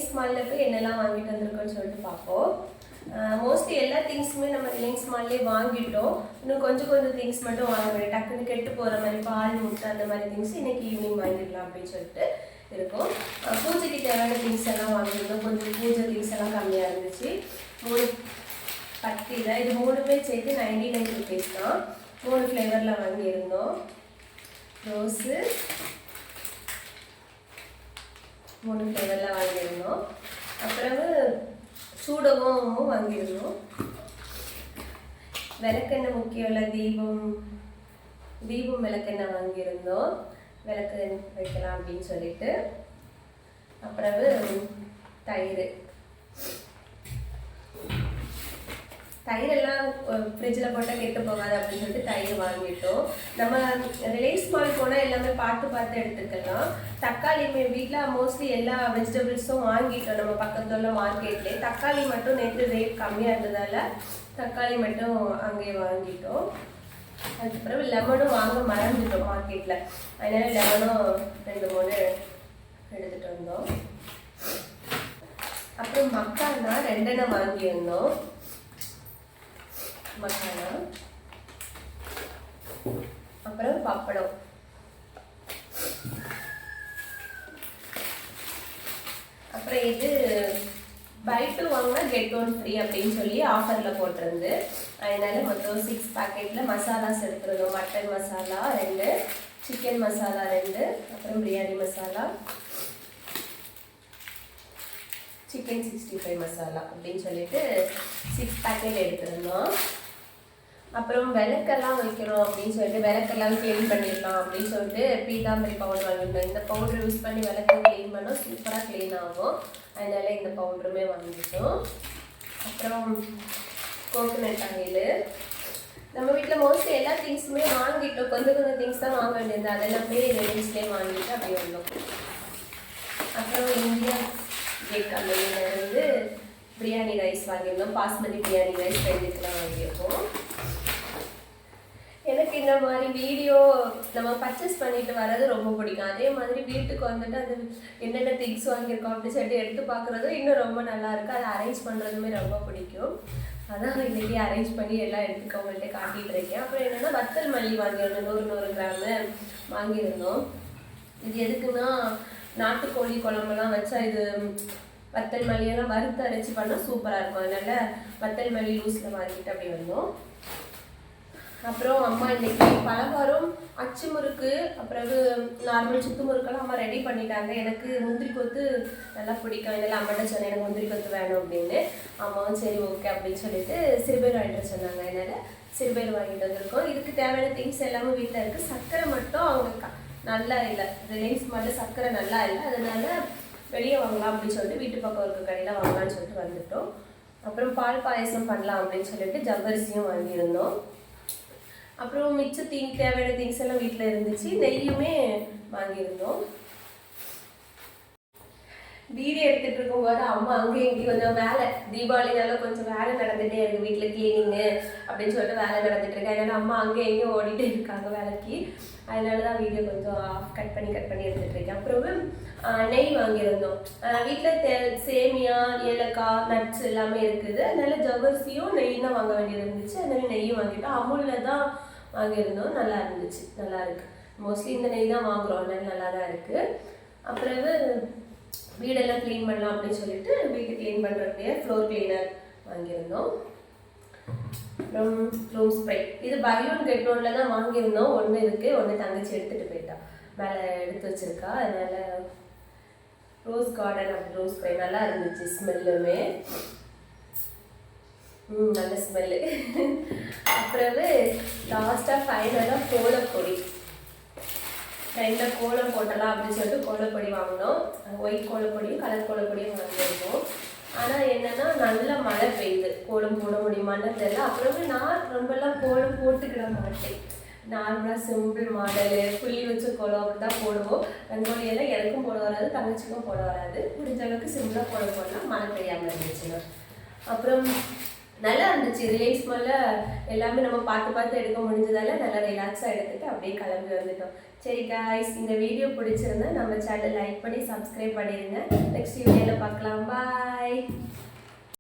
Reliance மாலில் போய் என்னெல்லாம் வாங்கிட்டு வந்திருக்கோன்னு சொல்லிட்டு பார்ப்போம். மோஸ்ட்லி எல்லா திங்ஸுமே நம்ம ரிலையன்ஸ் மால்லே வாங்கிட்டோம். இன்னும் கொஞ்சம் திங்ஸ் மட்டும் வாங்க வேண்டிய டக்குன்னு கெட்டு போகிற மாதிரி பால் முட்டை அந்த மாதிரி திங்ஸ் இன்றைக்கி ஈவினிங் வாங்கிடலாம் அப்படின்னு சொல்லிட்டு இருக்கும். பூஜைக்கு தேவையான திங்ஸ் எல்லாம் வாங்கியிருந்தோம். கொஞ்சம் பூஜை திங்ஸ் எல்லாம் கம்மியாக இருந்துச்சு. 3 பத்தியில் இது 3மே சேர்த்து 99 rupees தான். 3 ஃப்ளேவரில் வாங்கியிருந்தோம். ரோஸு 3 ஃப்ளேவரில் வாங்கியிருந்தோம். அப்புறம் சூடகமும் வாங்கியிருந்தோம். விளக்கெண்ணெய் முக்கியம் இல்லை, தீபம் விளக்கெண்ணெய் வாங்கியிருந்தோம். விளக்கு வைக்கலாம் அப்படின்னு சொல்லிட்டு. அப்புறம் தயிரெல்லாம் ஃப்ரிட்ஜில் போட்டால் கெட்டு போகாது அப்படின்னு சொல்லிட்டு தயிர் வாங்கிட்டோம். நம்ம ரிலையன்ஸ் மால் போனால் எல்லாமே பார்த்து எடுத்துக்கலாம். தக்காளி வீட்டில் மோஸ்ட்லி எல்லா வெஜிடபிள்ஸும் வாங்கிட்டோம். நம்ம பக்கத்தில் உள்ள மார்க்கெட்லேயே தக்காளி மட்டும் நேற்று ரேட் கம்மியாக இருந்ததால் தக்காளி மட்டும் அங்கேயே வாங்கிட்டோம். அதுக்கப்புறம் லெமனும் வாங்க மறந்துட்டோம் மார்க்கெட்டில். அதனால லெமனும் 2-3 எடுத்துகிட்டு வந்தோம். அப்புறம் மக்கானா 2 எண்ணெய் வாங்கியிருந்தோம். மசாலா, அப்புறம் பப்படம். அப்புறம் இது பை 2 வாங்கினா கெட் 1 ஃப்ரீ அப்படின்னு சொல்லி ஆஃபரில் போட்டிருந்து. அதனால மொத்தம் 6 பேக்கெட்டில் மசாலாஸ் எடுத்துருந்தோம். மட்டன் மசாலா 2, சிக்கன் மசாலா 2, அப்புறம் பிரியாணி மசாலா, சிக்கன் 65 மசாலா அப்படின்னு சொல்லிட்டு 6 பேக்கெட் எடுத்துருந்தோம். அப்புறம் விளக்கெல்லாம் வைக்கிறோம் அப்படின்னு சொல்லிட்டு விளக்கெல்லாம் க்ளீன் பண்ணிடலாம் அப்படின்னு சொல்லிட்டு பீதாம்பரி பவுடர் வாங்கிட்டோம். இந்த பவுடர் யூஸ் பண்ணி விளக்கு க்ளீன் பண்ணோம், சூப்பராக க்ளீன் ஆகும். அதனால இந்த பவுடருமே வாங்கிட்டோம். அப்புறம் கோகோனட் ஆயில். நம்ம வீட்டில் மோஸ்ட்லி எல்லா திங்ஸுமே வாங்கிட்டோம். கொஞ்சம் திங்ஸ் தான் வாங்க வேண்டியது. அதெல்லாம் போய் ரிலையன்ஸ்லேயே வாங்கிட்டு அப்படி வந்தோம். அப்புறம் இந்தியா கேட் கம்பெனியிலேருந்து பிரியாணி ரைஸ் வாங்கியிருந்தோம். பாஸ்மதி பிரியாணி ரைஸ் 2 கிலோ வாங்கியிருக்கோம். எனக்கு இந்த மாதிரி வீடியோ நம்ம பர்ச்சேஸ் பண்ணிட்டு வர்றது ரொம்ப பிடிக்கும். அதே மாதிரி வீட்டுக்கு வந்துட்டு அது என்னென்ன திங்ஸ் வாங்கியிருக்கோம் அப்படின்னு சொல்லிட்டு எடுத்து பார்க்குறதும் இன்னும் ரொம்ப நல்லா இருக்குது. அதை அரேஞ்ச் பண்ணுறதுமே ரொம்ப பிடிக்கும். அதான் இன்றைக்கி அரேஞ்ச் பண்ணி எல்லாம் எடுத்துக்க உங்கள்கிட்ட காட்டிகிட்டு இருக்கேன். அப்புறம் என்னென்னா வத்தல் மல்லி வாங்கியிருந்தோம். 100 கிராம் வாங்கியிருந்தோம். இது எதுக்குன்னா நாட்டுக்கோழி குழம்புலாம் வச்சா இது வத்தல் மல்லியெல்லாம் வறுத்து அரைச்சி பண்ணால் சூப்பராக இருக்கும். அதனால் வத்தல் மல்லி லூஸில் வாங்கிட்டு அப்படி வந்தோம். அப்புறம் அம்மா இன்றைக்கி பலகாரம் அச்சு முறுக்கு அப்புறம் நார்மல் சுத்து முறுக்கெல்லாம் அம்மா ரெடி பண்ணிட்டாங்க. எனக்கு முந்திரி கொத்து நல்லா பிடிக்கும். இதெல்லாம் அம்மாட்ட சொன்னேன் எனக்கு முந்திரி கொத்து வேணும் அப்படின்னு. அம்மாவும் சரி ஓகே அப்படின்னு சொல்லிட்டு சிறுபயிர் வாங்கிட்டு சொன்னாங்க. அதனால் சிறுபயிர் வாங்கிட்டு வந்திருக்கோம். இதுக்கு தேவையான திங்ஸ் எல்லாமே வீட்டில் இருக்குது. சர்க்கரை மட்டும் அவங்க நல்லா இல்லை, ரிலையன்ஸ் மட்டும் சர்க்கரை நல்லா இல்லை. அதனால வெளியே வாங்கலாம் அப்படின்னு சொல்லிட்டு வீட்டு பக்கம் இருக்க கடையில் வாங்கலாம்னு சொல்லிட்டு வந்துட்டோம். அப்புறம் பால் பாயசம் பண்ணலாம் அப்படின்னு சொல்லிட்டு ஜவ்வரிசியும் வாங்கியிருந்தோம். அப்புறம் மிச்ச தேவையான திங்ஸ் எல்லாம் வீட்டில் இருந்துச்சு. நெய்யுமே வாங்கியிருந்தோம். வீடியோ எடுத்துகிட்டு இருக்கும்போது அம்மா அங்கே இங்கே கொஞ்சம் வேலை, தீபாவளினால கொஞ்சம் வேலை நடந்துகிட்டே இருக்குது. வீட்டில் கிளீனிங்கு அப்படின்னு சொல்லிட்டு வேலை நடந்துகிட்டு இருக்கு. அதனால் அம்மா அங்கே எங்கேயும் ஓடிட்டே இருக்காங்க வேலைக்கு. அதனால தான் வீடியோ கொஞ்சம் கட் பண்ணி எடுத்துகிட்டு இருக்கேன். அப்புறம் நெய் வாங்கியிருந்தோம். வீட்டில் சேமியா, ஏலக்காய், நட்ஸ் எல்லாமே இருக்குது. அதனால ஜவ்வரிசியும் நெய் தான் வாங்க வேண்டியது இருந்துச்சு. அதனால நெய்யும் வாங்கிட்டோம். அமுலில் தான் வாங்கியிருந்தோம். நல்லா இருந்துச்சு, நல்லா இருக்குது. மோஸ்ட்லி இந்த நெய் தான் வாங்குகிறோம். அதனால நல்லா தான் இருக்குது. அப்புறம் வீடெல்லாம் க்ளீன் பண்ணலாம் அப்படின்னு சொல்லிட்டு வீட்டு க்ளீன் பண்ணுறதுலையே ஃப்ளோர் கிளீனர் வாங்கியிருந்தோம். அப்புறம் ரூம் ஸ்ப்ரே இது பை 1 கெட் 1 தான் வாங்கியிருந்தோம். 1 இருக்குது, 1 தங்கச்சி எடுத்துகிட்டு போயிட்டா, மேலே எடுத்து வச்சுருக்கா. அதனால் ரோஸ் கார்டன் அப்படி ரோஸ் ஸ்ப்ரே நல்லா இருந்துச்சு. ஸ்மெல்லுமே நல்ல ஸ்மெல்லு. அப்புறம் லாஸ்ட்டாக ஃபைனலாக கோலப்பொடி. ட்ரெயினில் கோலம் போட்டலாம் அப்படின்னு சொல்லிட்டு கோலப்பொடி வாங்கினோம். ஒயிட் கோலப்பொடியும் கலர் கோலப்பொடியும் வாங்கியிருந்தோம். ஆனால் என்னென்னா நல்லா மழை பெய்யுது, கோலம் போட முடியுமான்னு தெரியல. அப்புறமே நான் ரொம்பலாம் கோலம் போட்டுக்கிட மாட்டேன். நார்மலாக சிம்பிள் மாடலு புள்ளி வச்ச கோலம் அப்படி தான் போடுவோம். ரங்கோலியெல்லாம் எனக்கும் போட வராது, தங்கச்சிக்கும் போட வராது. முடிஞ்ச அளவுக்கு சிம்பிளாக போடலாம், மழை பெய்யாமல் இருந்துச்சுன்னா. அப்புறம் நல்லா இருந்துச்சு. ரிலையன்ஸ் மாலில் எல்லாமே நம்ம பார்த்து எடுக்க முடிஞ்சதால நல்லா ரிலாக்ஸாக எடுத்துகிட்டு அப்படியே கிளம்பி வந்துட்டோம். சரி காய்ஸ், இந்த வீடியோ பிடிச்சிருந்தா நம்ம சேனல் லைக் பண்ணி சப்ஸ்கிரைப் பண்ணிடுங்க. நெக்ஸ்ட் வீடியோவில் பார்க்கலாம். பாய்.